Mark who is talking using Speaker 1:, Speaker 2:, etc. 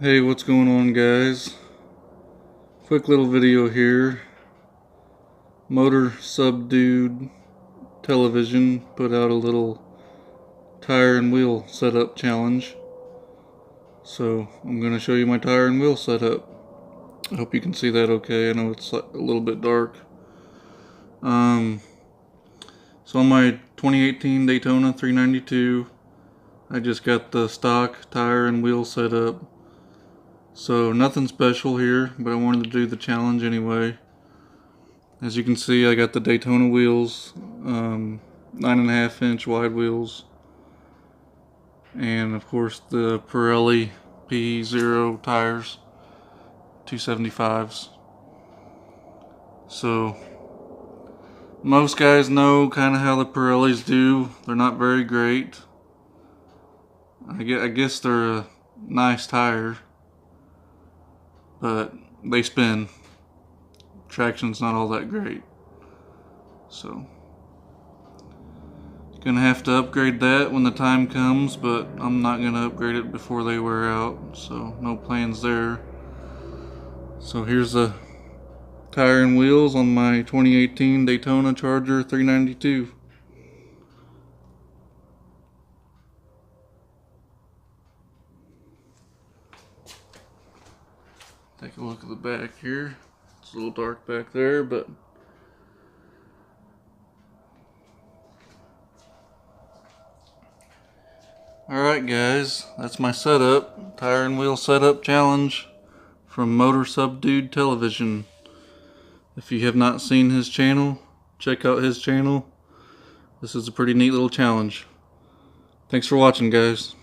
Speaker 1: Hey, what's going on, guys? Quick little video here. MotorSubduedTelevision put out a little tire and wheel setup challenge. So I'm going to show you my tire and wheel setup. I hope you can see that okay. I know it's a little bit dark. So on my 2018 Daytona 392, I just got the stock tire and wheel set up. So nothing special here, but I wanted to do the challenge anyway. As you can see, I got the Daytona wheels, 9.5 inch wide wheels, and of course the Pirelli P0 tires, 275s. So most guys know kind of how the Pirellis do. They're not very great. I guess they're a nice tire, but they spin. Traction's not all that great, so gonna have to upgrade that when the time comes, but I'm not gonna upgrade it before they wear out, so no plans there. So here's the tire and wheels on my 2018 Daytona Charger 392. Take a look at the back here. It's a little dark back there, but alright guys, that's my setup. Tire and wheel setup challenge from MotorSubduedTelevision. If you have not seen his channel, check out his channel. This is a pretty neat little challenge. Thanks for watching, guys.